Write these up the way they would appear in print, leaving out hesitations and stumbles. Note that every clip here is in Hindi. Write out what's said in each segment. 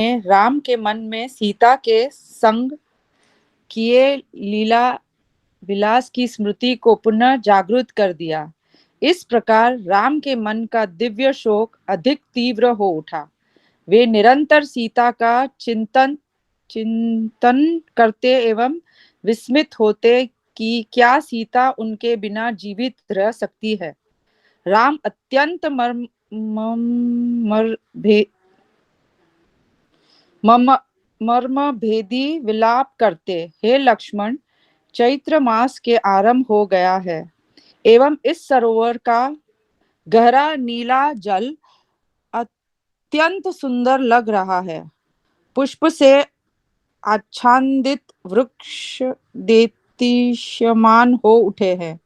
ने राम के मन में सीता के संग किए लीला विलास की स्मृति को पुनः जागृत कर दिया। इस प्रकार राम के मन का दिव्य शोक अधिक तीव्र हो उठा। वे निरंतर सीता का चिंतन चिंतन करते एवं विस्मित होते कि क्या सीता उनके बिना जीवित रह सकती है। राम अत्यंत मर्म भेदी विलाप करते, हे लक्ष्मण, चैत्र मास के आरंभ हो गया है एवं इस सरोवर का गहरा नीला जल अत्यंत सुंदर लग रहा है। पुष्प से आच्छादित वृक्ष देदीप्यमान हो उठे हैं।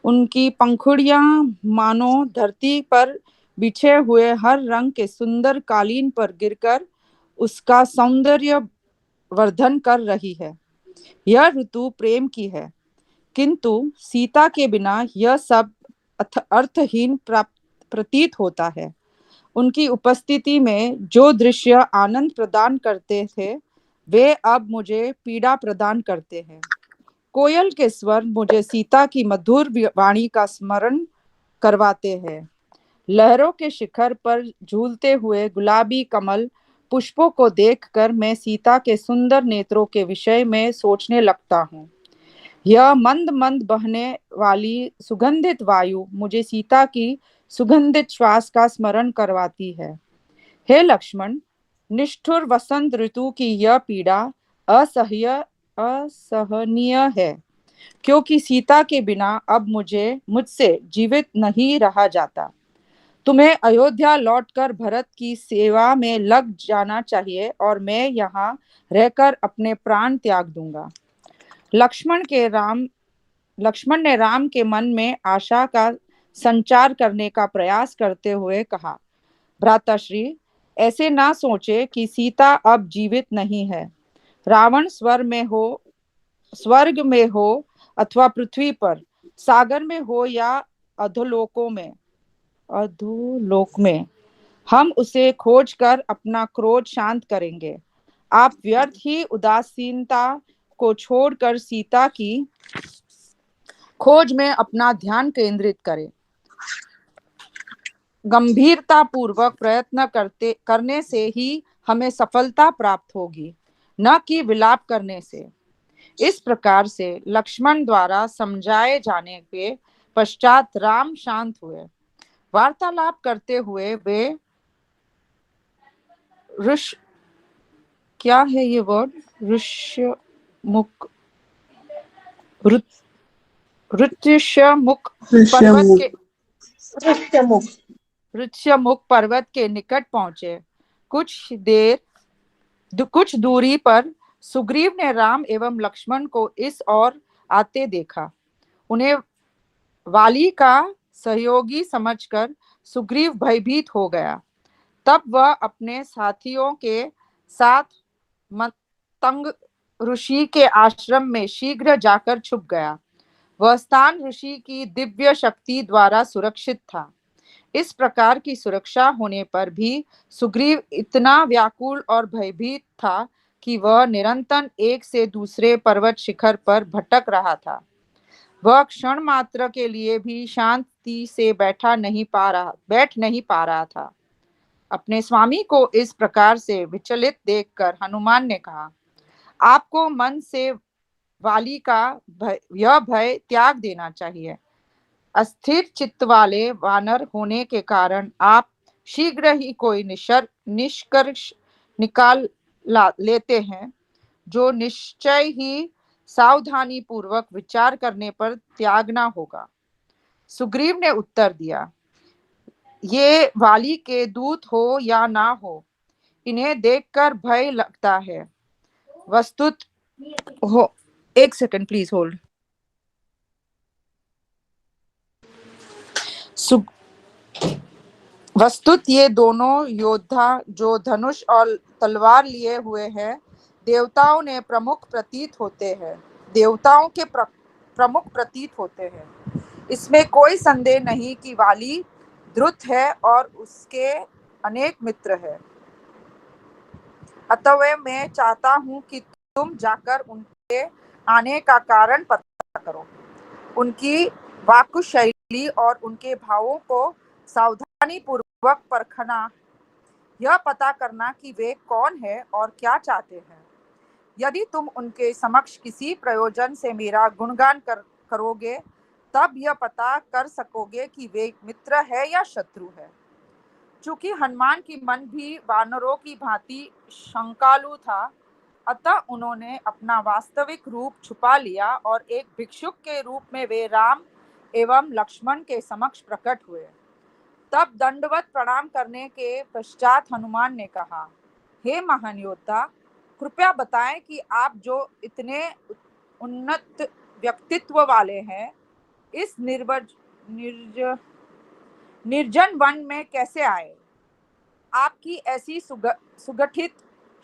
उनकी पंखुड़ियां मानो धरती पर बिछे हुए हर रंग के सुंदर कालीन पर गिरकर उसका सौंदर्य वर्धन कर रही है। यह ऋतु प्रेम की है, किंतु सीता के बिना यह सब अर्थहीन प्रतीत होता है। उनकी उपस्थिति में जो दृश्य आनंद प्रदान करते थे, वे अब मुझे पीड़ा प्रदान करते हैं। कोयल के स्वर मुझे सीता की मधुर वाणी का स्मरण करवाते हैं। लहरों के शिखर पर झूलते हुए गुलाबी कमल पुष्पों को देखकर मैं सीता के सुंदर नेत्रों के विषय में सोचने लगता हूँ। यह मंद मंद बहने वाली सुगंधित वायु मुझे सीता की सुगंधित श्वास का स्मरण करवाती है। हे लक्ष्मण, निष्ठुर वसंत ऋतु की यह पीड़ा असहनीय है, क्योंकि सीता के बिना अब मुझसे जीवित नहीं रहा जाता। तुम्हें अयोध्या लौटकर भरत की सेवा में लग जाना चाहिए और मैं यहाँ रहकर अपने प्राण त्याग दूंगा। लक्ष्मण ने राम के मन में आशा का संचार करने का प्रयास करते हुए कहा, भ्राताश्री, ऐसे ना सोचे कि सीता अब जीवित नहीं है। रावण स्वर्ग में हो अथवा पृथ्वी पर, सागर में हो या अधोलोक में, हम उसे खोजकर अपना क्रोध शांत करेंगे। आप व्यर्थ ही उदासीनता को छोड़कर सीता की खोज में अपना ध्यान केंद्रित करें। गंभीरता पूर्वक प्रयत्न करने से ही हमें सफलता प्राप्त होगी, न कि विलाप करने से। इस प्रकार से लक्ष्मण द्वारा समझाए जाने के पश्चात राम शांत हुए। वार्तालाप करते हुए वे ऋष क्या है ये वर्ड ऋष्यमुख ऋष्यमुख पर्वत के निकट पहुंचे। कुछ दूरी पर सुग्रीव ने राम एवं लक्ष्मण को इस ओर आते देखा। उन्हें वाली का सहयोगी समझकर सुग्रीव भयभीत हो गया। तब वह अपने साथियों के साथ मतंग ऋषि के आश्रम में शीघ्र जाकर छुप गया। वह स्थान ऋषि की दिव्य शक्ति द्वारा सुरक्षित था। इस प्रकार की सुरक्षा होने पर भी सुग्रीव इतना व्याकुल और भयभीत था कि वह निरंतर एक से दूसरे पर्वत शिखर पर भटक रहा था। वह क्षण मात्र के लिए भी शांति से बैठ नहीं पा रहा था। अपने स्वामी को इस प्रकार से विचलित देखकर हनुमान ने कहा, आपको मन से वाली का यह भय त्याग देना चाहिए। अस्थिर चित्त वाले वानर होने के कारण आप शीघ्र ही कोई निष्कर्ष निकाल लेते हैं, जो निश्चय ही सावधानी पूर्वक विचार करने पर त्यागना होगा। सुग्रीव ने उत्तर दिया, ये वाली के दूत हो या ना हो, इन्हें देखकर भय लगता है। वस्तुत हो एक सेकंड प्लीज होल्ड। वस्तुत ये दोनों योद्धा जो धनुष और तलवार लिए हुए हैं, देवताओं के प्रमुख प्रतीत होते हैं। इसमें कोई संदेह नहीं कि वाली द्रुत है और उसके अनेक मित्र हैं। अतः मैं चाहता हूँ कि तुम जाकर उनके आने का कारण पता करो। उनकी वाक्शैली और उनके भावों को सावधानी पूर्वक परखना, यह पता करना कि वे कौन है और क्या चाहते हैं। यदि तुम उनके समक्ष किसी प्रयोजन से मेरा गुणगान करोगे, तब यह पता कर सकोगे कि वे मित्र है या शत्रु है। चूंकि हनुमान की मन भी वानरों की भांति शंकालु था, अतः उन्होंने अपना वास्तविक रूप छुपा लिया और एक भिक्षुक के रूप में वे राम एवं लक्ष्मण के समक्ष प्रकट हुए। तब दंडवत प्रणाम करने के पश्चात हनुमान ने कहा, हे महान योद्धा, कृपया बताएं कि आप जो इतने उन्नत व्यक्तित्व वाले हैं, इस निर्जन वन में कैसे आए। आपकी ऐसी सुगठित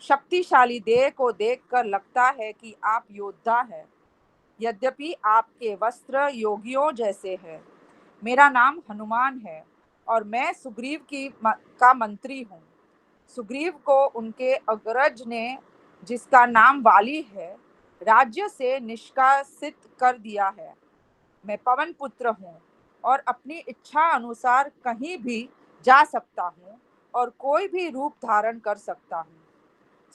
शक्तिशाली देह को देखकर लगता है कि आप योद्धा हैं, यद्यपि आपके वस्त्र योगियों जैसे हैं। मेरा नाम हनुमान है और मैं सुग्रीव का मंत्री हूँ। सुग्रीव को उनके अग्रज ने, जिसका नाम वाली है, राज्य से निष्कासित कर दिया है। मैं पवन पुत्र हूँ और अपनी इच्छा अनुसार कहीं भी जा सकता हूँ और कोई भी रूप धारण कर सकता हूँ।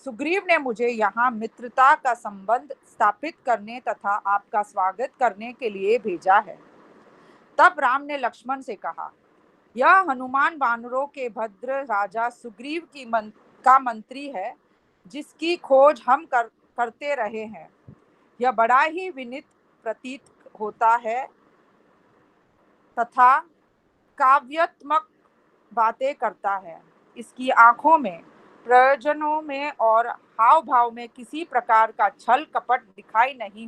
सुग्रीव ने मुझे यहाँ मित्रता का संबंध स्थापित करने तथा आपका स्वागत करने के लिए भेजा है। तब राम ने लक्ष्मण से कहा, यह हनुमान वानरों के भद्र राजा सुग्रीव का मंत्री है, जिसकी खोज हम करते रहे हैं। यह बड़ा ही विनीत प्रतीत होता है तथा काव्यात्मक बातें करता है। इसकी आंखों में, प्रयोजनों में और हाव भाव में किसी प्रकार का छल कपट दिखाई नहीं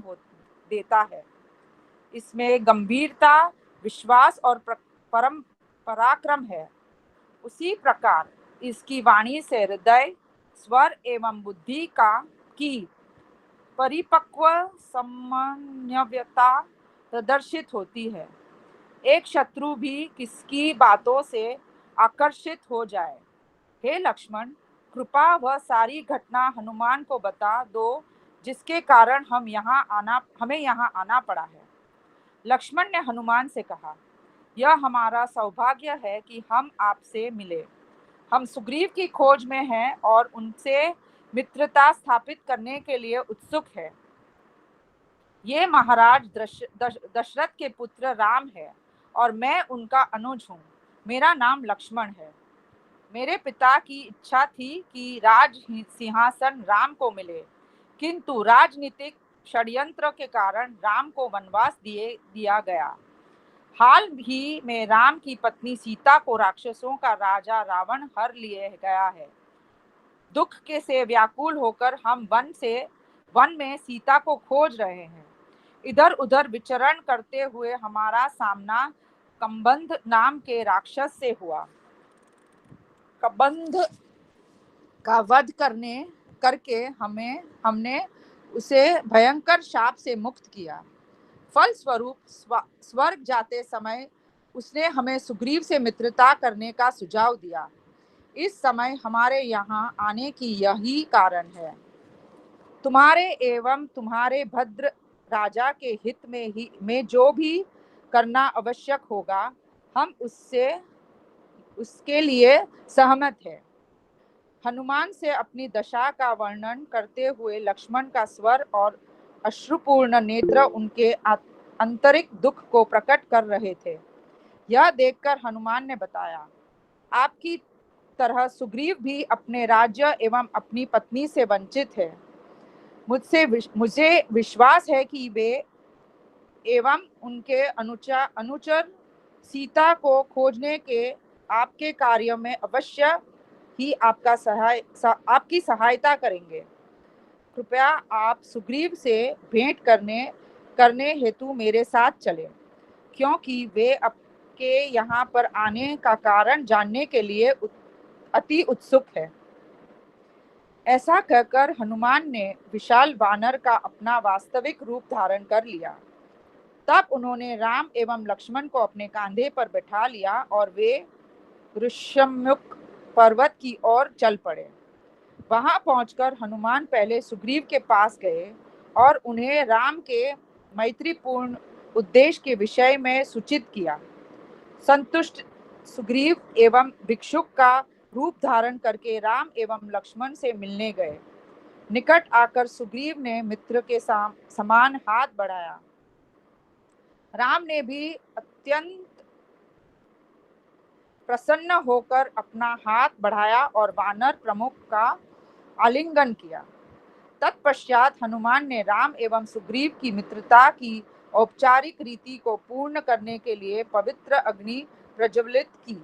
देता है। इसमें गंभीरता, विश्वास और परम पराक्रम है। उसी प्रकार इसकी वाणी से हृदय, स्वर एवं बुद्धि की परिपक्व समन्वयता प्रदर्शित होती है। एक शत्रु भी किसकी बातों से आकर्षित हो जाए। हे लक्ष्मण, कृपा वह सारी घटना हनुमान को बता दो, जिसके कारण हमें यहाँ आना पड़ा है। लक्ष्मण ने हनुमान से कहा, यह हमारा सौभाग्य है कि हम आपसे मिले। हम सुग्रीव की खोज में हैं और उनसे मित्रता स्थापित करने के लिए उत्सुक हैं। ये महाराज दशरथ के पुत्र राम है और मैं उनका अनुज हूँ। मेरा नाम लक्ष्मण है। मेरे पिता की इच्छा थी कि राज सिंहासन राम को मिले, किंतु राजनीतिक षड्यंत्र के कारण राम को वनवास दिया गया। हाल ही में राम की पत्नी सीता को राक्षसों का राजा रावण हर लिए गया है। दुख के से व्याकुल होकर हम वन में सीता को खोज रहे हैं। इधर उधर विचरण करते हुए हमारा सामना कबंध नाम के राक्षस से हुआ। कबंध का वध करके हमने उसे भयंकर शाप से मुक्त किया। फलस्वरूप स्वर्ग जाते समय उसने हमें सुग्रीव से मित्रता करने का सुझाव दिया। इस समय हमारे यहाँ आने की यही कारण है। तुम्हारे एवं तुम्हारे भद्र राजा के हित में जो भी करना आवश्यक होगा, हम उसके लिए सहमत है। हनुमान से अपनी दशा का वर्णन करते हुए लक्ष्मण का स्वर और अश्रुपूर्ण नेत्र उनके आंतरिक दुख को प्रकट कर रहे थे। यह देखकर हनुमान ने बताया, आपकी तरह सुग्रीव भी अपने राज्य एवं अपनी पत्नी से वंचित है। मुझे विश्वास है कि वे एवं उनके अनुचर सीता को खोजने के आपके कार्य में अवश्य ही आपकी सहायता करेंगे। कृपया आप सुग्रीव से भेंट करने हेतु मेरे साथ चलें, क्योंकि वे आपके यहाँ पर आने का कारण जानने के लिए अति उत्सुक है। ऐसा कहकर हनुमान ने विशाल वानर का अपना वास्तविक रूप धारण कर लिया। तब उन्होंने राम एवं लक्ष्मण को अपने कांधे पर बैठा लिया और वे ऋष्यमुख पर्वत की ओर चल पड़े। वहां पहुंचकर हनुमान पहले सुग्रीव के पास गए और उन्हें राम के मैत्रीपूर्ण उद्देश्य के विषय में सूचित किया। संतुष्ट सुग्रीव एवं भिक्षुक का रूप धारण करके राम एवं लक्ष्मण से मिलने गए। निकट आकर सुग्रीव ने मित्र के समान हाथ बढ़ाया। राम ने भी अत्यंत प्रसन्न होकर अपना हाथ बढ़ाया और वानर प्रमुख का आलिंगन किया। तत्पश्चात हनुमान ने राम एवं सुग्रीव की मित्रता की औपचारिक रीति को पूर्ण करने के लिए पवित्र अग्नि प्रज्वलित की।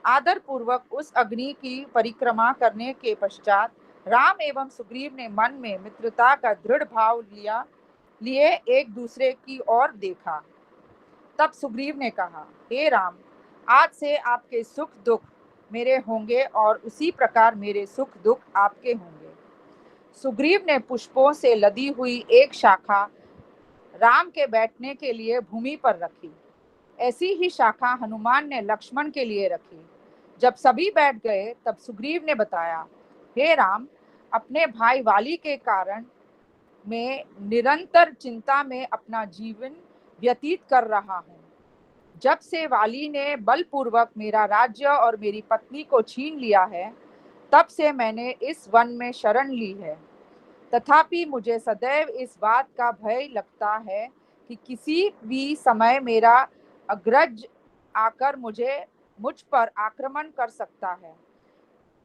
आदर पूर्वक उस अग्नि की परिक्रमा करने के पश्चात राम एवं सुग्रीव ने मन में मित्रता का दृढ़ भाव लिए एक दूसरे की ओर देखा। तब सुग्रीव ने कहा, हे राम, आज से आपके सुख दुख मेरे होंगे और उसी प्रकार मेरे सुख दुख आपके होंगे। सुग्रीव ने पुष्पों से लदी हुई एक शाखा राम के बैठने के लिए भूमि पर रखी। ऐसी ही शाखा हनुमान ने लक्ष्मण के लिए रखी। जब सभी बैठ गए तब सुग्रीव ने बताया, हे राम, अपने भाई वाली के कारण मैं निरंतर चिंता में अपना जीवन व्यतीत कर रहा हूँ। जब से वाली ने बलपूर्वक मेरा राज्य और मेरी पत्नी को छीन लिया है, तब से मैंने इस वन में शरण ली है। तथापि मुझे सदैव इस बात का भय लगता है कि किसी भी समय मेरा अग्रज आकर मुझ पर आक्रमण कर सकता है।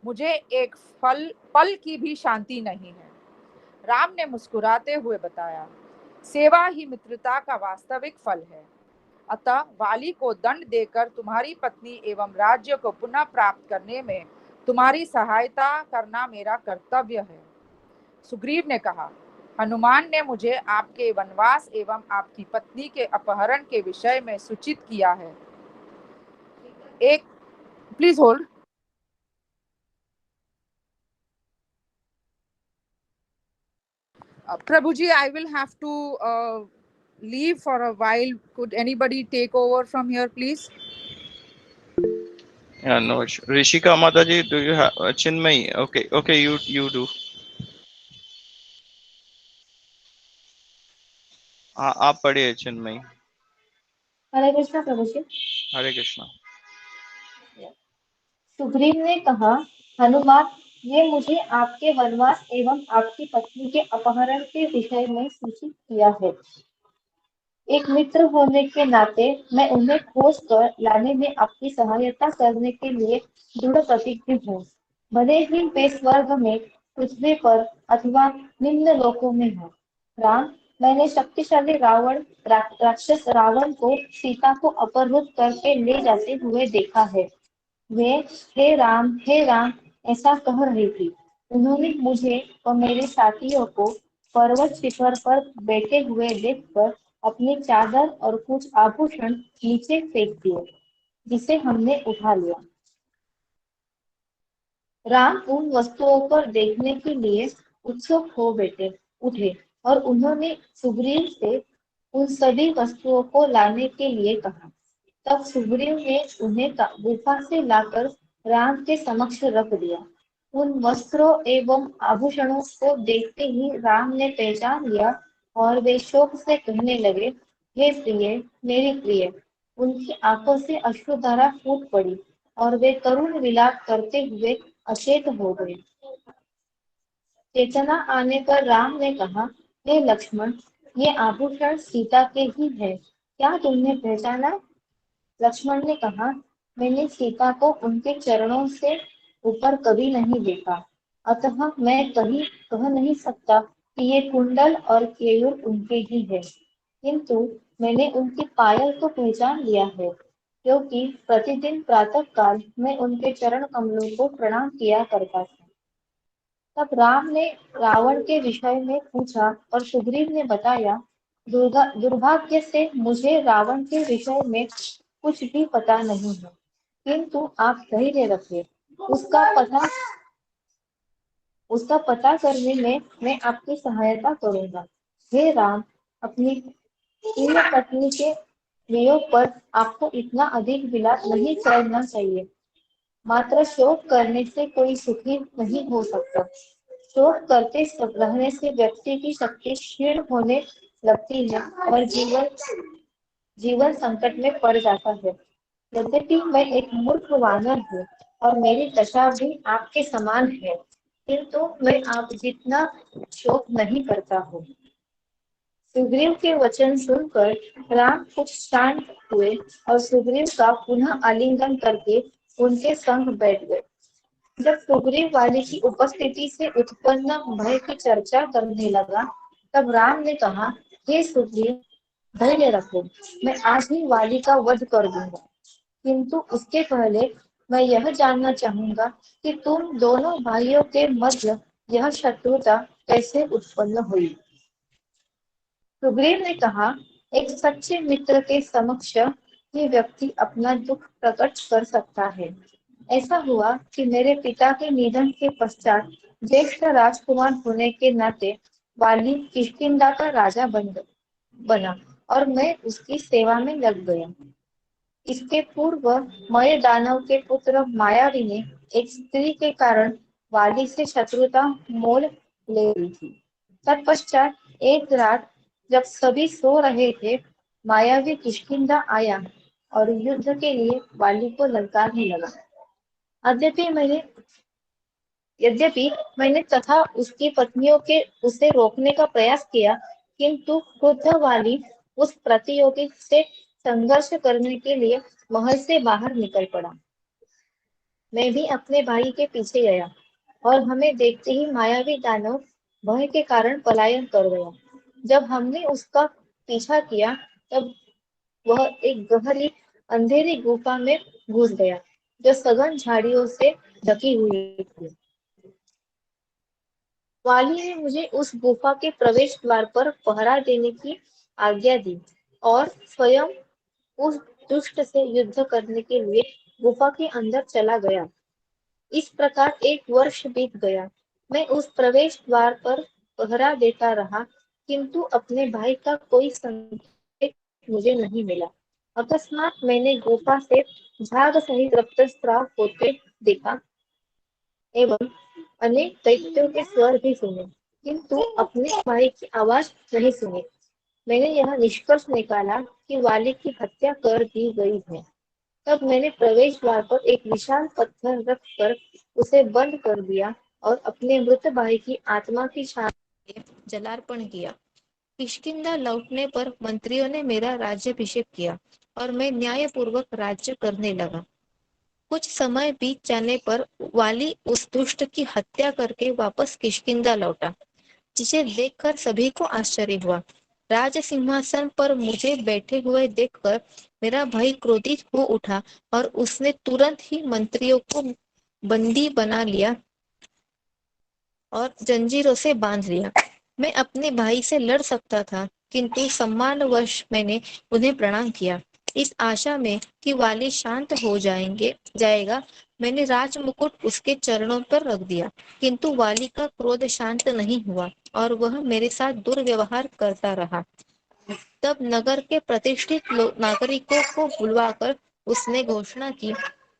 मुझे एक पल की भी शांति नहीं है। राम ने मुस्कुराते हुए बताया, सेवा ही मित्रता का वास्तविक फल है। अतः वाली को दंड देकर तुम्हारी पत्नी एवं राज्य को पुनः प्राप्त करने में तुम्हारी सहायता करना मेरा कर्तव्य है। सुग्रीव ने कहा, हनुमान ने मुझे आपके वनवास एवं आपकी पत्नी के अपहरण के विषय में सूचित किया है। एक please hold. Prabhu ji, I will have to leave for a while. Could anybody take over from here, please? Yeah, no. Rishika Mataji, do you have Chinmay? Okay, you do. आप पढ़िए चिन्मयी। हरे कृष्णा प्रभु जी। हरे कृष्णा। सुग्रीव ने कहा, हनुमान, ये मुझे आपके वनवास एवं आपकी पत्नी के अपहरण के विषय में सूचित किया है। एक मित्र होने के नाते मैं उन्हें खोज कर लाने में आपकी सहायता करने के लिए दृढ़ प्रतिज्ञ हूँ। भले ही वे स्वर्ग में, पृथ्वी पर अथवा निम्न लोकों में हो। राम, मैंने शक्तिशाली राक्षस रावण को सीता को अपहृत करके ले जाते हुए देखा है। वे हे राम ऐसा कह रही थी। उन्होंने मुझे और मेरे साथियों को पर्वत शिखर पर बैठे हुए देखकर अपनी चादर और कुछ आभूषण नीचे फेंक दिए, जिसे हमने उठा लिया। राम उन वस्तुओं पर देखने के लिए उत्सुक हो उठे और उन्होंने सुग्रीव से उन सभी वस्तुओं को लाने के लिए कहा। तब सुग्रीव ने उन्हें गुफा से लाकर राम के समक्ष रख दिया। उन वस्त्रों एवं आभूषणों को देखते ही राम ने पहचान लिया और वे शोक से कहने लगे, हे प्रिय, मेरी प्रिय। उनकी आंखों से अश्रुधारा फूट पड़ी और वे करुण विलाप करते हुए अचेत हो गए। चेतना आने पर राम ने कहा, हे लक्ष्मण, ये आभूषण सीता के ही है, क्या तुमने पहचाना? लक्ष्मण ने कहा, मैंने सीता को उनके चरणों से ऊपर कभी नहीं देखा, अतः मैं कह नहीं सकता कि ये कुंडल और केयूर उनके ही है, किंतु मैंने उनकी पायल को पहचान लिया है, क्योंकि प्रतिदिन प्रातः काल मैं उनके चरण कमलों को प्रणाम किया करता था। तब राम ने रावण के विषय में पूछा और सुग्रीव ने बताया, दुर्भाग्य से मुझे रावण के विषय में कुछ भी पता नहीं है, किंतु आप धैर्य रखिए, उसका पता करने में मैं आपकी सहायता करूंगा। हे राम, अपनी प्रिय पत्नी के वियोग पर आपको इतना अधिक विलाप नहीं करना चाहिए। मात्र शोक करने से कोई सुखी नहीं हो सकता। शोक करते सब रहने से व्यक्ति की शक्ति क्षीण होने लगती है और जीवन जीवन संकट में पड़ जाता है। यद्यपि मैं एक मूर्ख वानर हूँ और मेरी दशा भी आपके समान है, किंतु मैं आप जितना शोक नहीं करता हूँ। सुग्रीव के वचन सुनकर राम कुछ शांत हुए और सुग्रीव का पुनः आलिंगन करके उनके संग बैठ गए। जब सुग्रीव वाली की उपस्थिति से उत्पन्न भय की चर्चा करने लगा, तब राम ने कहा, हे सुग्रीव, धैर्य रखो, मैं आज ही वाली का वध कर दूंगा। किंतु उसके पहले मैं यह जानना चाहूंगा कि तुम दोनों भाइयों के मध्य यह शत्रुता कैसे उत्पन्न हुई। सुग्रीव ने कहा, एक सच्चे मित्र के समक्ष ही व्यक्ति अपना दुख प्रकट कर सकता है। ऐसा हुआ कि मेरे पिता के निधन के पश्चात ज्येष्ठ राजकुमार होने के नाते वाली किष्किंधा का राजा बना और मैं उसकी सेवा में लग गया। इसके पूर्व मय दानव के पुत्र मायावी ने एक स्त्री के कारण वाली से शत्रुता मोल ले ली थी। तत्पश्चात एक रात जब सभी सो रहे थे, मायावी किष्किंधा आया और युद्ध के लिए वाली को ललकारने लगा। यद्यपि मैंने यद्यपि मैंने तथा उसकी पत्नियों के उसे रोकने का प्रयास किया, किंतु क्रुद्ध वाली उस प्रतियोगी से संघर्ष करने के लिए महल से बाहर निकल पड़ा। मैं भी अपने भाई के पीछे गया और हमें देखते ही मायावी दानव भय के कारण पलायन कर गया। जब हमने उसका पीछा किया, तब वह एक गहरी अंधेरी गुफा में घुस गया, जो सघन झाड़ियों से ढकी हुई थी। वाली ने मुझे उस गुफा के प्रवेश द्वार पर पहरा देने की आज्ञा दी और स्वयं उस दुष्ट से युद्ध करने के लिए गुफा के अंदर चला गया। इस प्रकार एक वर्ष बीत गया। मैं उस प्रवेश द्वार पर पहरा देता रहा, किंतु अपने भाई का कोई संकेत मुझे नहीं मिला। अकस्मात मैंने गुफा से झाग सहित रक्तस्राव होते देखा एवं अनेक दैत्यों के स्वर भी सुने, किंतु अपने भाई की आवाज नहीं सुनी। मैंने यह निष्कर्ष निकाला कि वाली की हत्या कर दी गई है। तब मैंने प्रवेश द्वार पर एक विशाल पत्थर रख कर उसे बंद कर दिया और अपने मृत भाई की आत्मा की शांति के लिए जलार्पण किया। किष्किंधा लौटने पर मंत्रियों ने मेरा राज्याभिषेक किया और मैं न्यायपूर्वक राज्य करने लगा। कुछ समय बीत जाने पर वाली उस दुष्ट की हत्या करके वापस किष्किंधा लौटा, जिसे देखकर सभी को आश्चर्य हुआ। राज सिंहासन पर मुझे बैठे हुए देखकर मेरा भाई क्रोधित हो उठा और उसने तुरंत ही मंत्रियों को बंदी बना लिया और जंजीरों से बांध लिया। मैं अपने भाई से लड़ सकता था, किंतु सम्मानवश मैंने उन्हें प्रणाम किया। इस आशा में कि वाली शांत हो जाएगा, मैंने राजमुकुट उसके चरणों पर रख दिया, किंतु वाली का क्रोध शांत नहीं हुआ और वह मेरे साथ दुर्व्यवहार करता रहा। तब नगर के प्रतिष्ठित नागरिकों को बुलवाकर उसने घोषणा की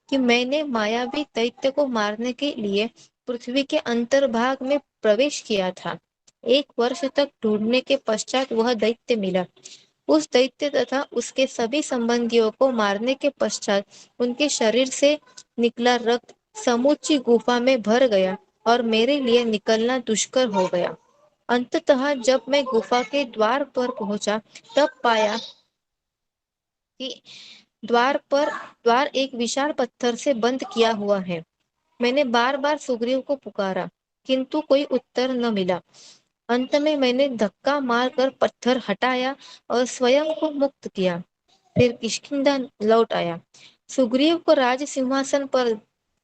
कि मैंने मायावी दैत्य को मारने के लिए पृथ्वी के अंतर्भाग में प्रवेश किया था। एक वर्ष तक ढूंढने के पश्चात वह दैत्य मिला। उस दैत्य तथा उसके सभी संबंधियों को मारने के पश्चात उनके शरीर से निकला रक्त समूची गुफा में भर गया और मेरे लिए निकलना दुष्कर हो गया। अंततः जब मैं गुफा के द्वार पर पहुंचा, तब पाया कि द्वार एक विशाल पत्थर से बंद किया हुआ है। मैंने बार बार सुग्रीव को पुकारा, किंतु कोई उत्तर न मिला। अंत में मैंने धक्का मारकर पत्थर हटाया और स्वयं को मुक्त किया। फिर किष्किंधा लौट आया। सुग्रीव को राज सिंहासन पर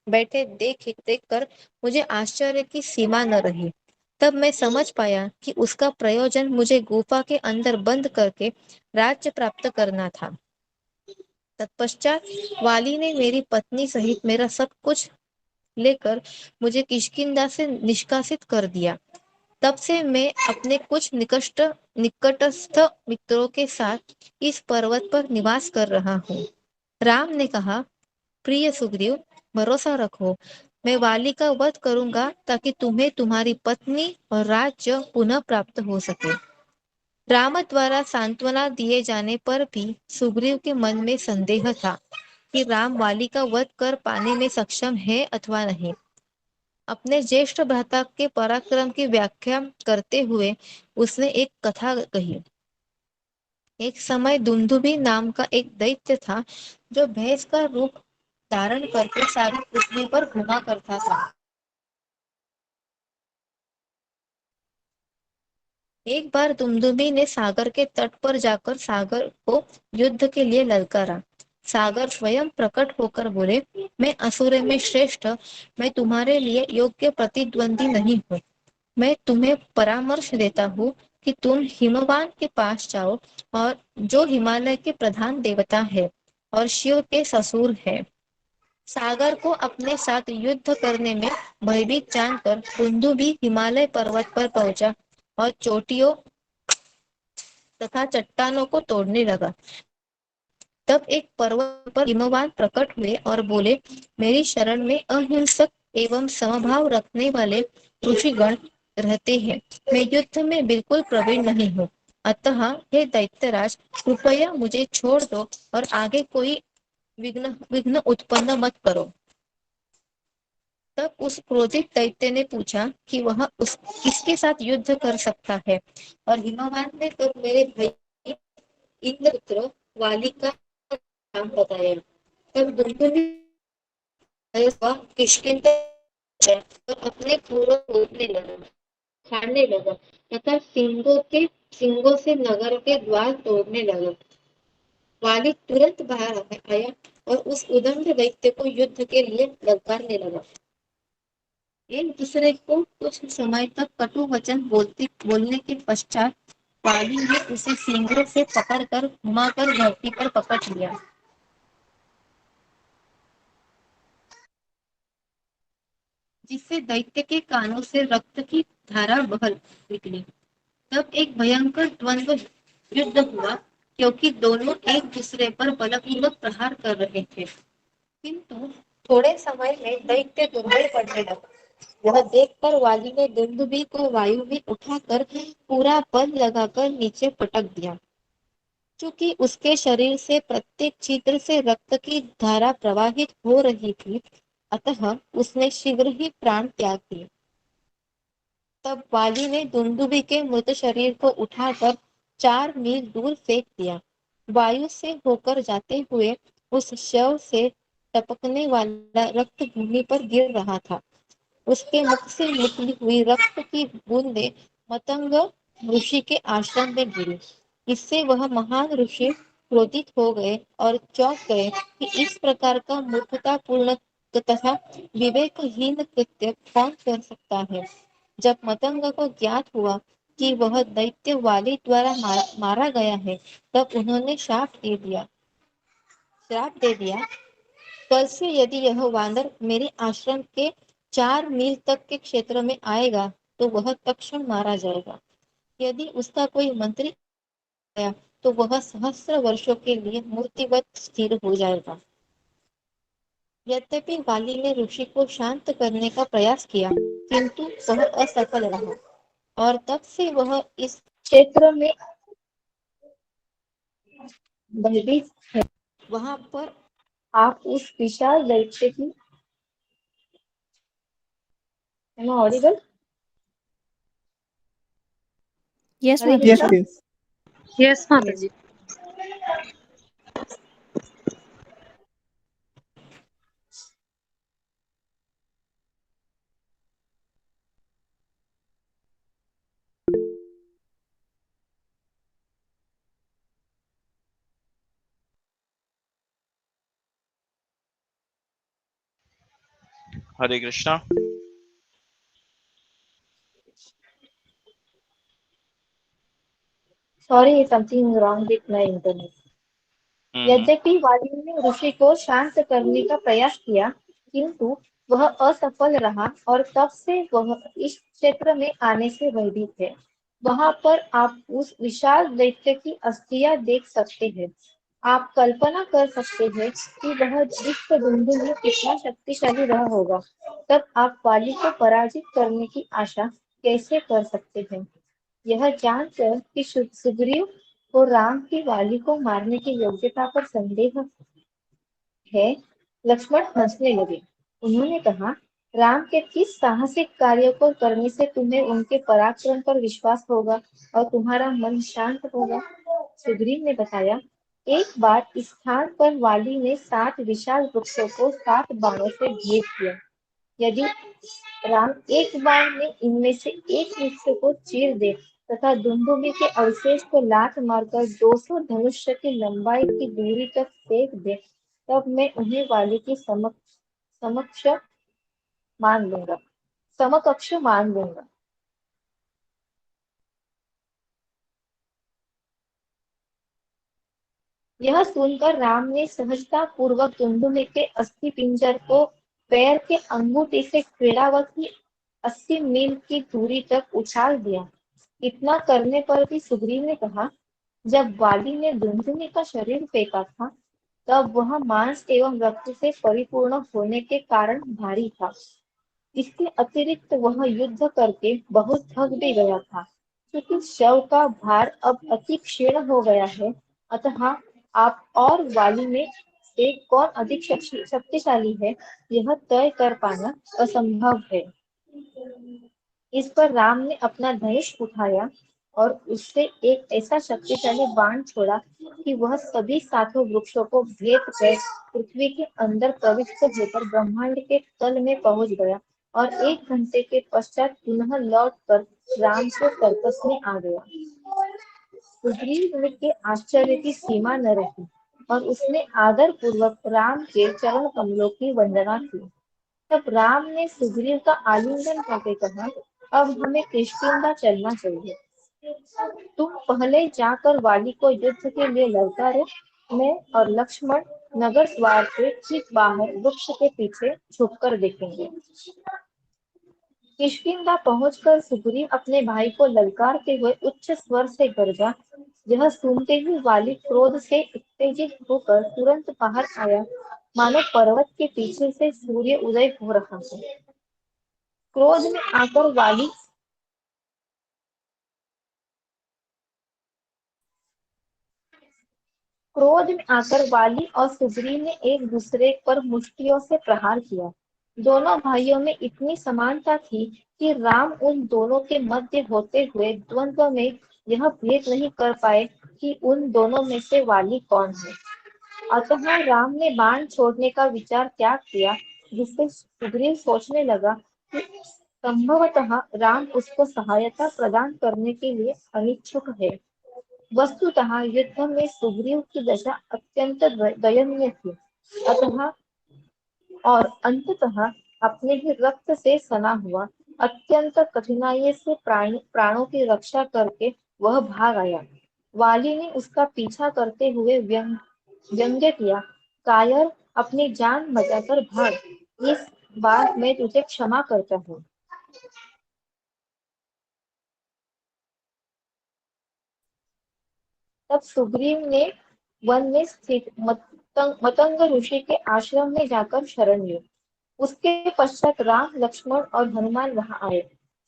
बैठे देखकर मुझे आश्चर्य की सीमा न रही। तब मैं समझ पाया कि उसका प्रयोजन मुझे गुफा के अंदर बंद करके राज्य प्राप्त करना था। तत्पश्चात वाली ने मेरी पत्नी सहित मेरा सब कुछ लेकर मुझे किष्किंधा से निष्कासित कर दिया। तब से मैं अपने कुछ निकटस्थ मित्रों के साथ इस पर्वत पर निवास कर रहा हूँ। राम ने कहा, प्रिय सुग्रीव, भरोसा रखो, मैं वाली का वध करूंगा ताकि तुम्हें तुम्हारी पत्नी और राज्य पुनः प्राप्त हो सके। राम द्वारा सांत्वना दिए जाने पर भी सुग्रीव के मन में संदेह था कि राम वाली का वध कर पाने में सक्षम है अथवा नहीं। अपने ज्येष्ठ भ्राता के पराक्रम की व्याख्या करते हुए उसने एक कथा कही। एक समय दुंदुभी नाम का एक दैत्य था जो भैंस का रूप धारण करके सारी पृथ्वी पर घुमा करता था। एक बार दुमदुमी ने सागर के तट पर जाकर सागर को युद्ध के लिए ललकारा। सागर स्वयं प्रकट होकर बोले, मैं असुर में श्रेष्ठ, मैं तुम्हारे लिए योग्य प्रतिद्वंदी नहीं हूँ। मैं तुम्हें परामर्श देता हूँ कि तुम हिमवान के पास जाओ, और जो हिमालय के प्रधान देवता है और शिव के ससुर है। सागर को अपने साथ युद्ध करने में भयभीत जानकर दुंदुभी हिमालय पर्वत पर पहुंचा और चोटियों तथा चट्टानों को तोड़ने लगा। तब एक पर्वत पर हिमवान प्रकट हुए और बोले, मेरी शरण में अहिंसक एवं समभाव रखने वाले ऋषिगण रहते हैं। मैं युद्ध में बिल्कुल प्रवीण नहीं हूँ, अतः हे दैत्यराज, कृपया मुझे छोड़ दो और आगे कोई विघ्न विघ्न उत्पन्न मत करो। तब उस क्रोधित दैत्य ने पूछा कि वह उस किसके साथ युद्ध कर सकता है, और हिमवान ने तब मेरे भाई इंद्रपुत्र वाली का नाम बताया। तब दुर्योधन किष्किंधा और अपने पूर्व तोड़ने लगा, खाने लगा तथा सिंगों से नगर के द्वार तोड़ने लगा। वाली तुरंत बाहर आया और उस उदंड दैत्य को युद्ध के लिए ललकारने लगा। एक दूसरे को कुछ समय तक कटु वचन बोलने के पश्चात वाली ने उसे सींगों से पकड़कर घुमाकर धरती पर पकड़ लिया, जिससे दैत्य के कानों से रक्त की धारा बह निकली। तब एक भयंकर द्वंद्व युद्ध हुआ, क्योंकि दोनों एक दूसरे पर बलपूर्वक प्रहार कर रहे थे। किंतु थोड़े समय में दैत्य दुर्बल पड़ने लगा। यह देखकर वाली ने दुंदुभी को वायु में उठाकर पूरा बल लगाकर नीचे पटक दिया। चूंकि उसके शरीर से प्रत्येक छिद्र से रक्त की धारा प्रवाहित हो रही थी, अतः उसने शीघ्र ही प्राण त्याग दिए। तब वाली ने दुंदुभी के मृत शरीर को उठाकर 4 मील दूर फेंक दिया। वायु से होकर जाते हुए उस शव से टपकने वाला रक्त भूमि पर गिर रहा था। उसके मुख से निकली हुई रक्त की बूंदें मतंग ऋषि के आश्रम में गिरी। इससे वह महान ऋषि क्रोधित हो गए और चौंक गए कि इस प्रकार का मूर्खतापूर्ण तथा विवेकहीन कृत्य कौन कर सकता है। जब मतंग को ज्ञात हुआ कि वह दैत्य वाली द्वारा मारा गया है, तब उन्होंने श्राप दे दिया, कल से यदि यह वानर मेरे आश्रम के 4 मील तक के क्षेत्र में आएगा तो वह तत्क्षण मारा जाएगा। यदि उसका कोई मंत्री आया तो वह सहस्र वर्षों के लिए मूर्तिवत स्थिर हो जाएगा। यद्यपि वाली ने ऋषि को शांत करने का प्रयास किया, किंतु वह असफल रहा, और तब से वह इस क्षेत्र में भयभीत है। वहां पर आप उस विशाल दैत्य की Audible Yes, Hare Yes, Krishna. Mataji. yes. Yes, Mataji. Hare Krishna. Sorry, something wrong with my internet. Mm-hmm. यद्यपि वाली ने ऋषि को शांत करने का प्रयास किया, किंतु वह असफल रहा, और तब से वह इस क्षेत्र में आने से भयभीत है। वहां पर आप उस विशाल दैत्य की अस्थियां देख सकते हैं। आप कल्पना कर सकते हैं कि वह दृष्टद्युम्न में कितना शक्तिशाली रहा होगा। तब आप वाली को पराजित करने की आशा कैसे कर सकते हैं? यह जानकर कि सुग्रीव को राम की वाली को मारने की योग्यता पर संदेह है, लक्ष्मण हंसने लगे। उन्होंने कहा, राम के किस साहसिक कार्य को करने से तुम्हें उनके पराक्रम पर विश्वास होगा और तुम्हारा मन शांत होगा? सुग्रीव ने बताया, एक बार इस स्थान पर वाली ने 7 विशाल वृक्षों को 7 बाणों से भेद दिया। यदि राम एक बार में इनमें से एक वृक्ष को चीर दे तथा दुंदुभि के अवशेष को लात मारकर 200 धनुष्य की लंबाई की दूरी तक फेंक दे, तब मैं उन्हें वाली की समक्ष मान लूंगा समकक्ष मान लूंगा। यह सुनकर राम ने सहजता पूर्वक दुंदुभि के अस्थि पिंजर को पैर के अंगूठे से क्रीड़ावत ही 80 मील की दूरी तक उछाल दिया। इतना करने पर भी सुग्रीव ने कहा, जब वाली ने दुंदुभि का शरीर फेंका था, तब वह मांस एवं रक्त से परिपूर्ण होने के कारण भारी था। इसके अतिरिक्त वह युद्ध करके बहुत थक भी गया था। क्योंकि शव का भार अब अति क्षीण हो गया है, अतः आप और वाली में से कौन अधिक शक्तिशाली है, यह तय कर पाना असंभव है। इस पर राम ने अपना धनुष उठाया और उससे एक ऐसा शक्तिशाली बाण छोड़ा कि वह सभी 7 वृक्षों को भेद कर पृथ्वी के अंदर प्रविष्ट होकर ब्रह्मांड के तल में पहुंच गया और 1 घंटे के पश्चात पुनः लौट कर राम को सर्कस में आ गया। सुग्रीव के आश्चर्य की सीमा न रही और उसने आदर पूर्वक राम के चरण कमलों की वंदना की। तब राम ने सुग्रीव का आलिंगन करके कहा, अब हमें किष्किंधा चलना चाहिए। तुम पहले जाकर वाली को युद्ध के लिए ललकारो, मैं और लक्ष्मण नगर द्वार के ठीक बाहर वृक्ष के पीछे छुपकर देखेंगे। किष्किंधा पहुंचकर सुग्रीव अपने भाई को ललकारते हुए उच्च स्वर से गरजा। यह सुनते ही वाली क्रोध से उत्तेजित होकर तुरंत बाहर आया, मानो पर्वत के पीछे से सूर्य उदय हो रहा है। क्रोध में आकर वाली और सुग्रीव ने एक दूसरे पर मुष्टियों से प्रहार किया। दोनों भाइयों में इतनी समानता थी कि राम उन दोनों के मध्य होते हुए द्वंद्व में यह भेद नहीं कर पाए कि उन दोनों में से वाली कौन है। अतः राम ने बाण छोड़ने का विचार त्याग किया, जिससे सुग्रीव सोचने लगा कि संभवतः राम उसको सहायता प्रदान करने के लिए अनिच्छुक है। वस्तुतः युद्ध में सुग्रीव की दशा अत्यंत दयनीय थी। अतः और अंततः अपने ही रक्त से सना हुआ, अत्यंत कठिनाई से प्राणों की रक्षा करके वह भाग आया। वाली ने उसका पीछा करते हुए व्यंग्य किया, कायर, अपनी जान बचाकर भाग, इस बार मैं तुझे क्षमा करता हूँ। तब सुग्रीव ने वन में स्थित मतंग ऋषि के आश्रम में जाकर शरण ली। उसके पश्चात राम, लक्ष्मण और हनुमान वहां आए।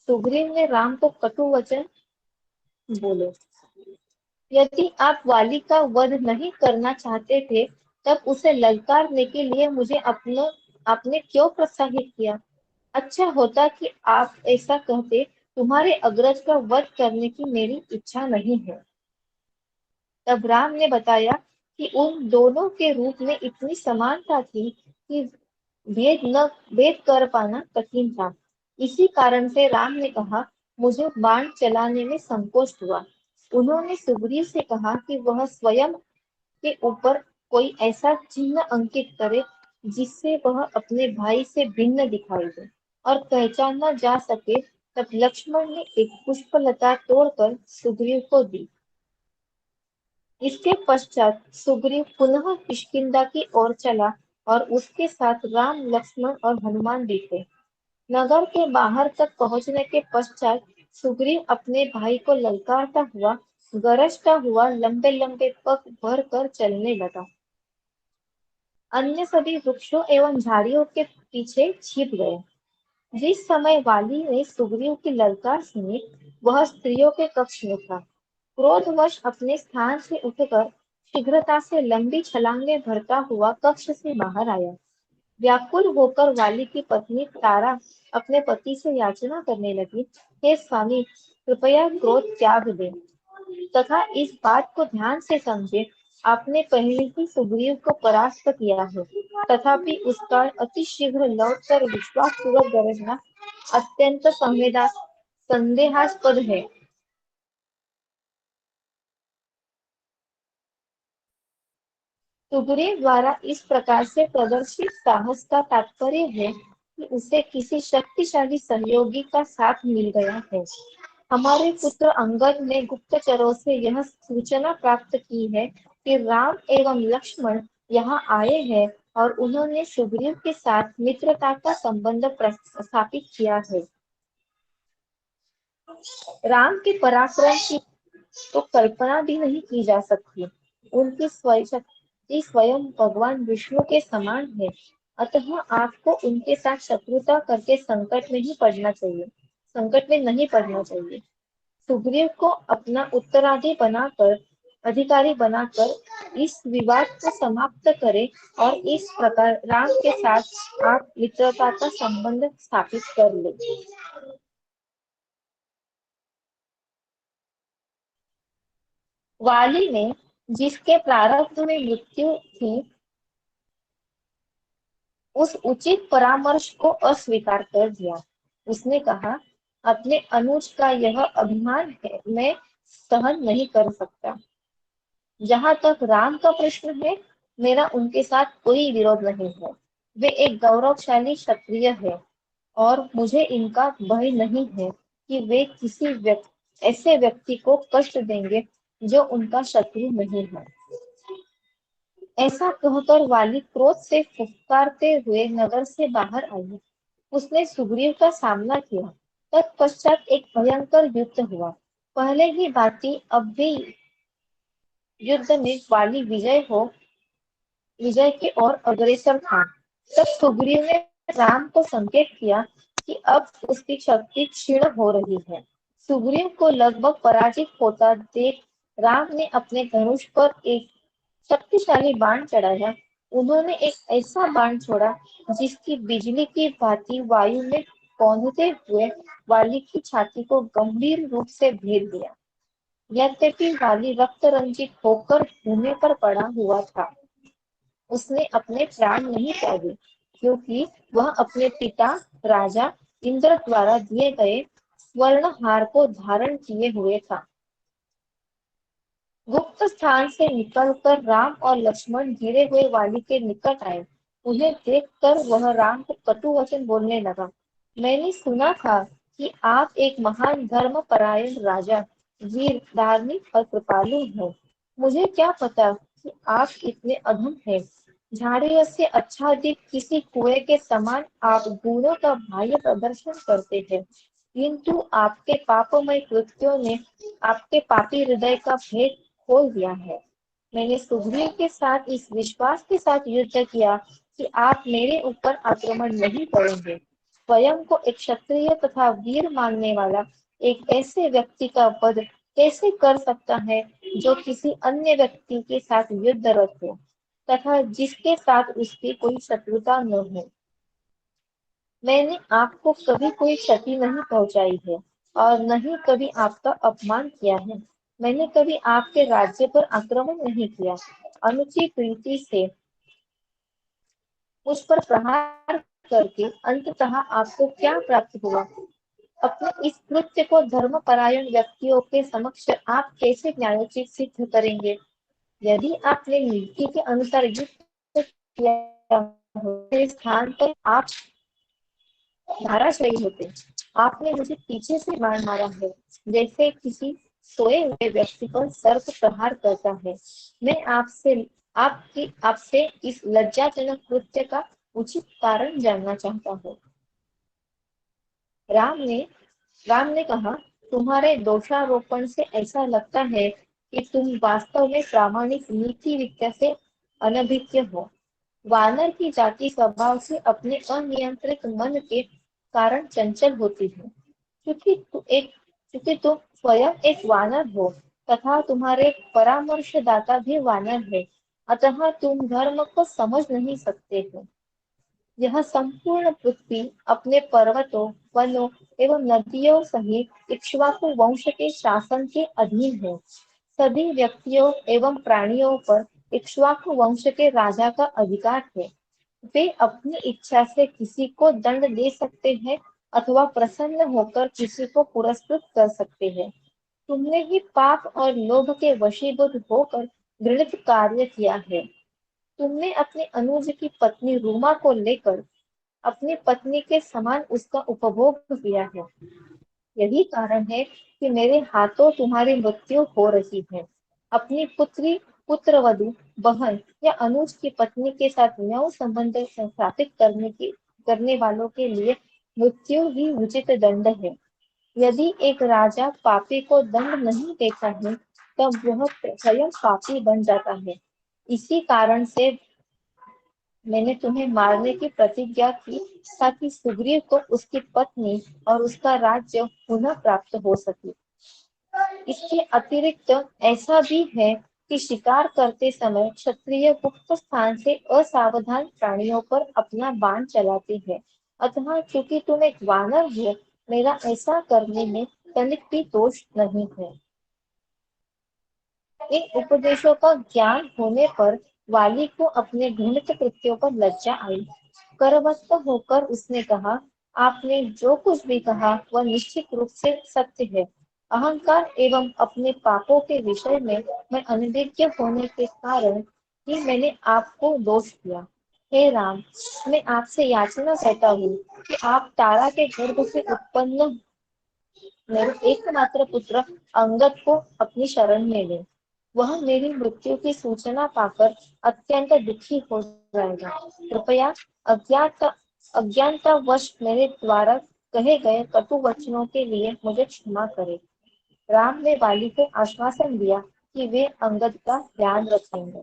सुग्रीव ने राम को कटु वचन बोले, यदि आप वाली का वध नहीं करना चाहते थे, तब उसे ललकारने के लिए मुझे आपने क्यों प्रोत्साहित किया? अच्छा होता कि आप ऐसा कहते, तुम्हारे अग्रज का वध करने की मेरी इच्छा नहीं है। तब राम ने बताया कि उन दोनों के रूप में इतनी समानता थी कि भेद कर पाना कठिन था। इसी कारण से राम ने कहा, मुझे बाण चलाने में संकोच हुआ। उन्होंने सुग्रीव से कहा कि वह स्वयं के ऊपर कोई ऐसा चिन्ह अंकित करे जिससे वह अपने भाई से भिन्न दिखाई दे और पहचाना जा सके। तब लक्ष्मण ने एक पुष्पलता तोड़कर सुग्रीव को दी। इसके पश्चात सुग्रीव पुनः किष्किंधा की ओर चला और उसके साथ राम, लक्ष्मण और हनुमान भी थे। नगर के बाहर तक पहुंचने के पश्चात सुग्रीव अपने भाई को ललकारता हुआ गरजता हुआ लंबे लंबे पग भर कर चलने लगा। अन्य सभी वृक्षों एवं झाड़ियों के पीछे छिप गए। जिस समय वाली ने सुग्रीव की ललकार सुनी, वह स्त्रियों के कक्ष में था। क्रोधवश अपने स्थान से उठकर शीघ्रता से लंबी छलांगे भरता हुआ कक्ष से बाहर आया। व्याकुल होकर वाली की पत्नी तारा अपने पति से याचना करने लगी, हे स्वामी, कृपया क्रोध त्याग दें तथा इस बात को ध्यान से समझे, आपने पहले ही सुग्रीव को परास्त किया है, तथापि उसका अतिशीघ्र लौटकर विश्वासपूर्वक गरजना अत्यंत संदेहास्पद है। सुग्रीव द्वारा इस प्रकार से प्रदर्शित साहस का तात्पर्य है कि उसे किसी शक्तिशाली सहयोगी का साथ मिल गया है। हमारे पुत्र अंगद ने गुप्तचरों से यह सूचना प्राप्त की है कि राम एवं लक्ष्मण यहाँ आए हैं और उन्होंने सुग्रीव के साथ मित्रता का संबंध स्थापित किया है। राम के पराक्रम की तो कल्पना भी नहीं की जा सकती। उनकी शक्ति स्वयं भगवान विष्णु के समान है। अतः आपको उनके साथ शत्रुता करके संकट में नहीं पड़ना चाहिए। सुग्रीव को अपना अधिकारी बनाकर इस विवाद को समाप्त करें और इस प्रकार राम के साथ आप मित्रता का संबंध स्थापित कर लें। वाली ने, जिसके प्रारब्ध में मृत्यु थी, उस उचित परामर्श को अस्वीकार कर दिया। उसने कहा, अपने अनुज का यह अभिमान है, मैं सहन नहीं कर सकता। जहां तक राम का प्रश्न है, मेरा उनके साथ कोई विरोध नहीं है। वे एक गौरवशाली क्षत्रिय है और मुझे इनका भय नहीं है कि वे किसी ऐसे व्यक्ति को कष्ट देंगे जो उनका शत्रु नहीं है। ऐसा कहकर वाली क्रोध से फुफकारते हुए नगर से बाहर आई। उसने सुग्रीव का सामना किया। तत्पश्चात एक भयंकर युद्ध हुआ। पहले ही भांति अब भी युद्ध में वाली विजय की ओर अग्रसर था। तब सुग्रीव ने राम को संकेत किया कि अब उसकी शक्ति क्षीण हो रही है। सुग्रीव को लगभग पराजित होता देख राम ने अपने धनुष पर एक शक्तिशाली बाण चढ़ाया। उन्होंने एक ऐसा बाण छोड़ा जिसकी बिजली की भांति वायु में पौंधते हुए वाली की छाती को गंभीर रूप से भेद दिया। यद्यपि वाली रक्त रंजित होकर भूमि पर पड़ा हुआ था, उसने अपने प्राण नहीं त्यागे, क्योंकि वह अपने पिता राजा इंद्र द्वारा दिए गए स्वर्ण हार को धारण किए हुए था। गुप्त स्थान से निकलकर राम और लक्ष्मण गिरे हुए वाली के निकट आए। उन्हें देखकर वह राम को कटु वचन बोलने लगा। मैंने सुना था कि आप एक महान धर्मपरायण राजा, वीर, धार्मिक और कृपालु हो। मुझे क्या पता कि आप इतने अधम हैं। झाड़ियों से आच्छादित किसी कुएं के समान आप गुणों का बाह्य प्रदर्शन करते हैं, किंतु आपके पापमय कृत्यों ने आपके पापी हृदय का भेद खोल दिया है। मैंने सुग्रीव के साथ इस विश्वास के साथ युद्ध किया कि आप मेरे ऊपर आक्रमण नहीं करेंगे। स्वयं को एक क्षत्रिय तथा वीर मानने वाला एक ऐसे व्यक्ति का वध कैसे कर सकता है जो किसी अन्य व्यक्ति के साथ युद्धरत हो तथा जिसके साथ उसकी कोई शत्रुता न हो। मैंने आपको कभी कोई क्षति नहीं पहुंचाई है और न ही कभी आपका अपमान किया है। मैंने कभी आपके राज्य पर आक्रमण नहीं किया। अनुचित रीति से मुझ पर प्रहार करके अंततः आपको क्या प्राप्त हुआ? अपने इस कृत्य को धर्मपरायण व्यक्तियों के समक्ष आप कैसे न्यायोचित सिद्ध करेंगे? यदि आपने नीति के अनुसार युद्ध किया हो, स्थान पर आप धाराशायी होते। आपने मुझे पीछे से बाण मारा है, जैसे किसी सोए हुए व्यक्ति पर सर्प प्रहार करता है। मैं आपसे इस लज्जाजनक कृत्य का उचित कारण जानना चाहता हूँ। राम ने कहा, तुम्हारे दोषारोपण से ऐसा लगता है कि तुम वास्तव में प्रामाणिक नीति विद्या से अनभिज्ञ हो। वानर की जाति स्वभाव से अपने अनियंत्रित मन के कारण चंचल होती है। क्योंकि तुम स्वयं एक वानर हो तथा तुम्हारे परामर्शदाता भी वानर है, अतः तुम धर्म को समझ नहीं सकते हो। यह संपूर्ण पृथ्वी अपने पर्वतों, वनों एवं नदियों सहित इक्ष्वाकु वंश के शासन के अधीन है। सभी व्यक्तियों एवं प्राणियों पर इक्ष्वाकु वंश के राजा का अधिकार है। वे अपनी इच्छा से किसी को दंड दे सकते हैं अथवा प्रसन्न होकर किसी को पुरस्कृत कर सकते हैं। तुमने ही पाप और लोभ के वशीभूत होकर घृणित कार्य किया है। तुमने अपने अनुज की पत्नी रूमा को लेकर अपनी पत्नी के समान उसका उपभोग किया है। यही कारण है कि मेरे हाथों तुम्हारी मृत्यु हो रही है। अपनी पुत्री, पुत्रवधू, बहन या अनुज की पत्नी के साथ यौन संबंध स्थापित करने वालों के लिए मृत्यु ही उचित दंड है। यदि एक राजा पापी को दंड नहीं देता है, तब वह स्वयं पापी बन जाता है। इसी कारण से मैंने तुम्हें मारने की प्रतिज्ञा की, ताकि सुग्रीव को उसकी पत्नी और उसका राज्य पुनः प्राप्त हो सके। इसके अतिरिक्त ऐसा भी है कि शिकार करते समय क्षत्रिय गुप्त स्थान से असावधान प्राणियों पर अपना बाण चलाते हैं। अतः चूंकि तुम एक वानर हो, मेरा ऐसा करने में तनिक भी दोष नहीं है। इन उपदेशों का ज्ञान होने पर वाली को अपने घृणित कृत्यों पर लज्जा आई। करवस्त होकर उसने कहा, आपने जो कुछ भी कहा वह निश्चित रूप से सत्य है। अहंकार एवं अपने पापों के विषय में मैं अनभिज्ञ होने के कारण ही मैंने आपको दोष दिया। हे राम, मैं आपसे याचना करता हूँ कि आप तारा के गर्भ से उत्पन्न मेरे एकमात्र पुत्र अंगद को अपनी शरण में ले। वह मेरी मृत्यु की सूचना पाकर अत्यंत दुखी हो जाएगा। कृपया अज्ञानतावश मेरे द्वारा कहे गए कटु वचनों के लिए मुझे क्षमा करें। राम ने वाली को आश्वासन दिया कि वे अंगद का ध्यान रखेंगे।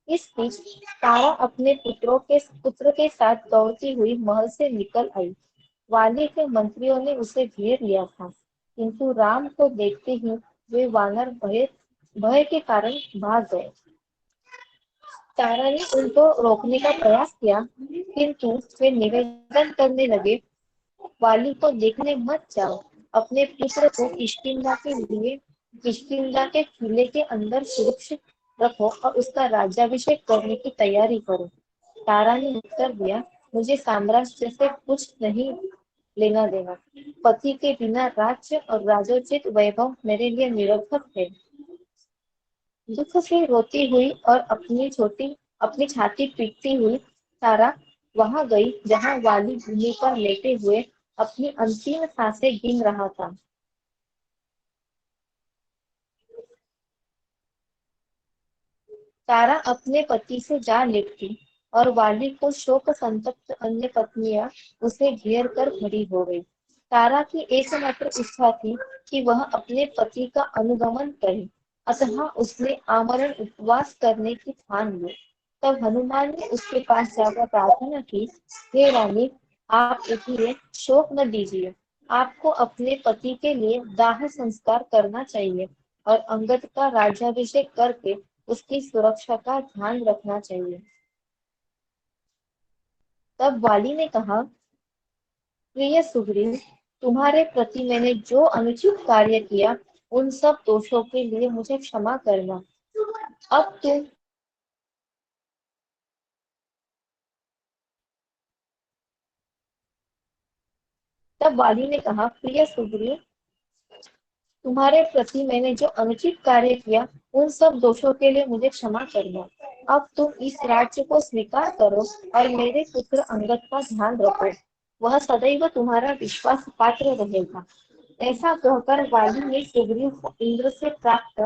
इस बीच तारा अपने पुत्र के साथ दौड़ती हुई महल से निकल आई। वाली के मंत्रियों ने उसे घेर लिया था, किंतु राम को देखते ही वे वानर भय के कारण भाग गए। तारा ने उनको रोकने का प्रयास किया, किंतु वे निवेदन करने लगे, वाली को देखने मत जाओ। अपने पुत्र को किष्किंधा के किले के अंदर सुरक्षित रखो और उसका राज्याभिषेक करने की तैयारी करो। तारा ने उत्तर दिया, मुझे साम्राज्य से कुछ नहीं लेना देना। पति के बिना राज्य और राजोचित वैभव मेरे लिए निरर्थक है। दुख से रोती हुई और अपनी छाती पीटती हुई तारा वहां गई जहां वाली भूमि पर लेटे हुए अपनी अंतिम सांसें गिन रहा था। तारा अपने पति से जा लिपटी और वाली को शोक संतप्त अन्य पत्नियां उसे घेर कर खड़ी हो गई। तारा की एकमात्र इच्छा थी कि वह अपने पति का अनुगमन करे, अतः उसने आमरण उपवास करने की ठान ली। तब हनुमान ने उसके पास जाकर प्रार्थना की, हे रानी, आप उठिए, शोक न दीजिए। आपको अपने पति के लिए दाह संस्कार करना चाहिए और अंगद का राज्याभिषेक करके उसकी सुरक्षा का ध्यान रखना चाहिए। तब वाली ने कहा, प्रिय सुग्रीव, तुम्हारे प्रति मैंने जो अनुचित कार्य किया, उन सब दोषों के लिए मुझे क्षमा करना। अब तुम तब वाली ने कहा, प्रिय सुग्रीव, तुम्हारे प्रति मैंने जो अनुचित कार्य किया, उन सब दोषों के लिए मुझे क्षमा करना। अब तुम इस राज्य को स्वीकार करो और मेरे पुत्र अंगद का ध्यान रखो। वह सदैव तुम्हारा विश्वास पात्र रहेगा। ऐसा कहकर वाली ने सुग्रीव को इंद्र से प्राप्त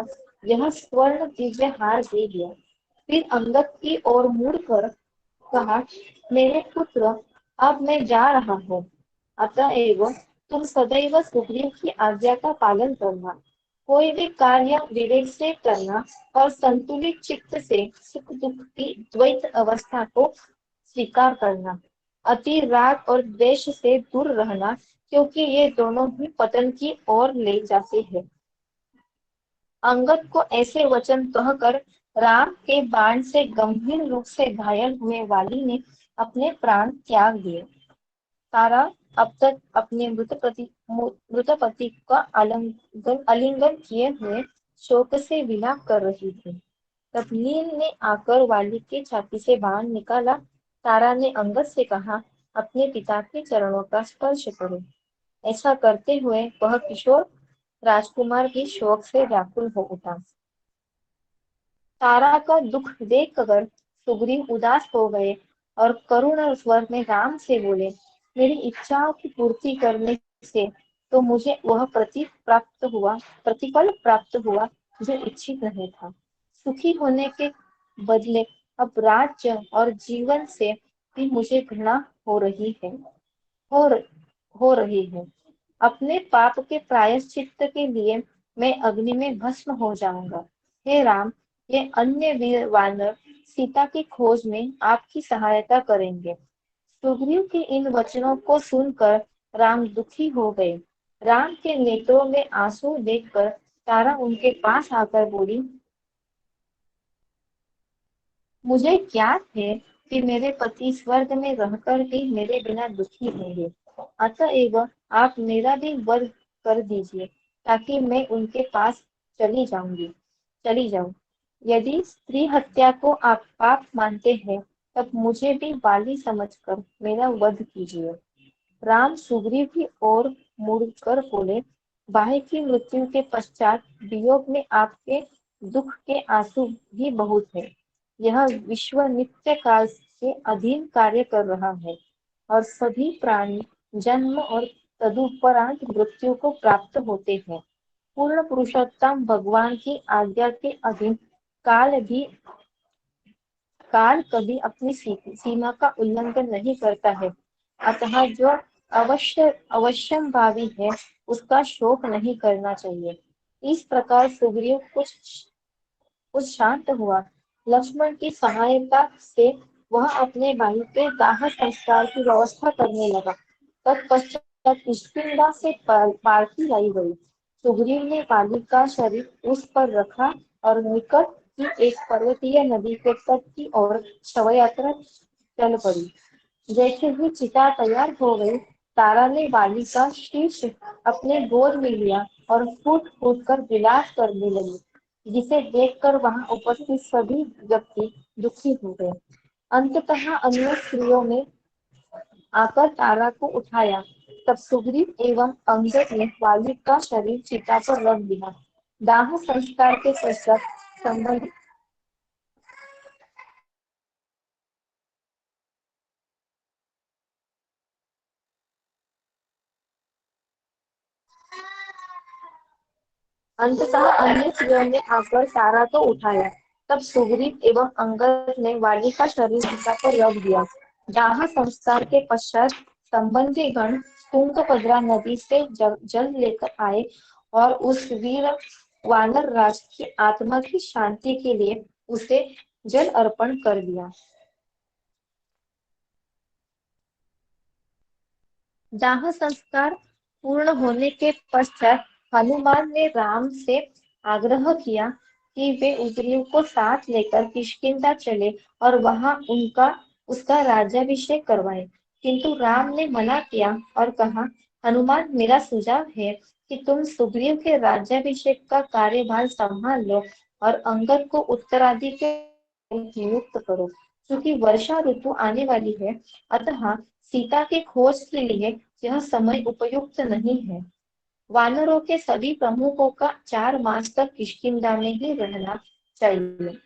यह स्वर्ण दिव्य हार दे दिया। फिर अंगद की ओर मुड़कर कहा, मेरे पुत्र, अब मैं जा रहा हूँ, अतएव तुम सदैव सुग्रीव की आज्ञा का पालन करना, कोई भी कार्य विवेक से करना और संतुलित चित्त से सुख दुख की द्वैत अवस्था को स्वीकार करना, अति राग और द्वेष से दूर रहना, क्योंकि ये दोनों ही पतन की ओर ले जाते हैं। अंगद को ऐसे वचन कहकर राम के बाण से गंभीर रूप से घायल हुए वाली ने अपने प्राण त्याग दिए। तारा अब तक अपने मृत पति का आलिंगन किए हुए शोक से विलाप कर रही थी। तब नील ने आकर वाली की छाती से बाण निकाला। तारा ने अंगद से कहा, अपने पिता के चरणों का स्पर्श करो। ऐसा करते हुए वह किशोर राजकुमार भी शोक से व्याकुल हो उठा। तारा का दुख देखकर सुग्रीव उदास हो गए और करुण स्वर में राम से बोले, मेरी इच्छाओं की पूर्ति करने से तो मुझे वह प्रतिफल प्राप्त हुआ जो इच्छित नहीं था। सुखी होने के बदले अब राज्य और जीवन से भी मुझे घृणा हो रही है हो, हो रही है। अपने पाप के प्रायश्चित्त के लिए मैं अग्नि में भस्म हो जाऊंगा। हे राम, ये अन्य वीर वानर सीता की खोज में आपकी सहायता करेंगे। सुग्रीव के इन वचनों को सुनकर राम दुखी हो गए। राम के नेत्रों में आंसू देखकर तारा उनके पास आकर बोली, मुझे ज्ञात है कि मेरे पति स्वर्ग में रहकर भी मेरे बिना दुखी होंगे, अतएव आप मेरा भी वध कर दीजिए ताकि मैं उनके पास चली जाऊं। यदि स्त्री हत्या को आप पाप मानते हैं, तब मुझे भी बाली समझकर मेरा वध कीजिए। राम सुग्रीव की ओर मुड़कर बोले, भाई की मृत्यु के पश्चात वियोग में आपके दुख के आंसू भी बहुत है। यह विश्व नित्य काल के अधीन कार्य कर रहा है और सभी प्राणी जन्म और तदुपरांत मृत्यु को प्राप्त होते हैं। पूर्ण पुरुषोत्तम भगवान की आज्ञा के अधीन काल कभी अपनी सीमा का उल्लंघन नहीं करता है। अतः जो अवश्यंभावी है, उसका शोक नहीं करना चाहिए। इस प्रकार सुग्रीव कुछ शांत हुआ। लक्ष्मण की सहायता से वह अपने भाई के दाह संस्कार की व्यवस्था करने लगा। तत्पश्चात किष्किंधा से पालकी लाई गई। सुग्रीव ने बाली का शरीर उस पर रखा और निकट की एक पर्वतीय नदी के तट की ओर शव यात्रा चल पड़ी। जैसे ही चिता तैयार हो गई, तारा ने बाली का शीश अपने गोद में लिया और फूट फूट कर विलाप करने लगी, जिसे देखकर वहां उपस्थित सभी व्यक्ति दुखी हो गए। अंततः अन्य स्त्रियों ने आकर तारा को उठाया। तब सुग्रीव एवं अंगद ने बाली का शरीर चिता पर रख दिया। दाह संस्कार के पश्चात संबंधी अंततः अन्य स्त्रियों ने आकर तारा को उठाया। तब सुग्रीव एवं अंगद ने वाली का शरीर चिता पर रख दिया। दाह संस्कार के पश्चात संबंधी गण तुंगभद्रा नदी से जल लेकर आए और उस वीर वानर राज की आत्मा की शांति के लिए उसे जल अर्पण कर दिया। दाह संस्कार पूर्ण होने के पश्चात हनुमान ने राम से आग्रह किया कि वे उग्रीव को साथ लेकर किष्किंधा चले और वहां उसका राज्याभिषेक करवाएं। किंतु राम ने मना किया और कहा, हनुमान, मेरा सुझाव है कि तुम सुग्रीव के राज्याभिषेक का कार्यभार संभाल लो और अंगद को उत्तराधि के नियुक्त करो। क्योंकि वर्षा ऋतु आने वाली है, अतः सीता की खोज के लिए यह समय उपयुक्त नहीं है। वानरों के सभी प्रमुखों का 4 मास तक किष्किंधा में ही रहना चाहिए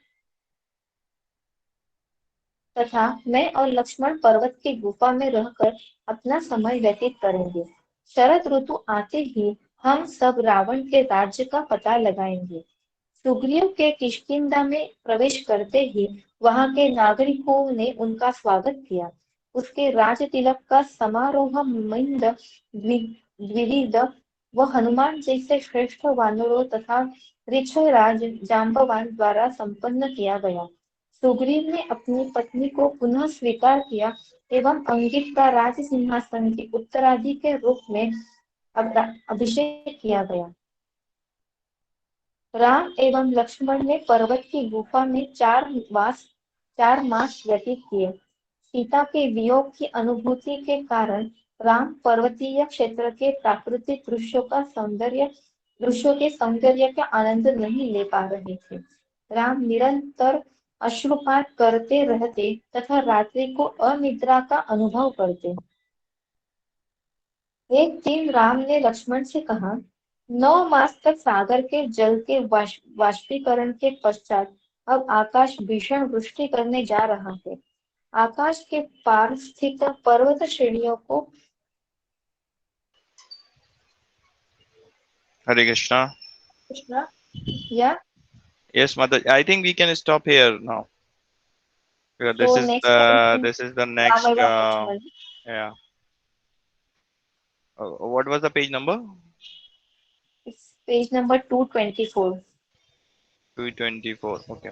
तथा मैं और लक्ष्मण पर्वत की गुफा में रहकर अपना समय व्यतीत करेंगे। शरद ऋतु आते ही हम सब रावण के राज्य का पता लगाएंगे। सुग्रीव के किष्किंधा में प्रवेश करते ही वहां के नागरिकों ने उनका स्वागत किया। उसके राज तिलक का समारोह द्विविध व हनुमान जैसे श्रेष्ठ वानरों तथा ऋक्षराज जाम्बवान द्वारा संपन्न किया गया। सुग्रीव ने अपनी पत्नी को पुनः स्वीकार किया एवं अंगित का राज सिंहासन के उत्तराधिकारी के रूप में अभिषेक किया गया। राम एवं लक्ष्मण ने पर्वत की गुफा में 4 मास व्यतीत किए। सीता के वियोग की अनुभूति के कारण राम पर्वतीय क्षेत्र के प्राकृतिक दृश्यों के सौंदर्य का आनंद नहीं ले पा रहे थे। राम निरंतर अश्रुपात करते रहते तथा रात्रि को अनिद्रा का अनुभव करते। एक दिन राम ने लक्ष्मण से कहा, 9 मास तक सागर के जल के वाष्पीकरण के पश्चात अब आकाश भीषण वृष्टि करने जा रहा है। आकाश के पार स्थित पर्वत श्रेणियों को Hare Krishna. कृष्णा या Yes, Mother. I think we can stop here now. Because तो next time this is the Ram next एवं Lakshman yeah. What was the page number? Page number 224। 224. Okay.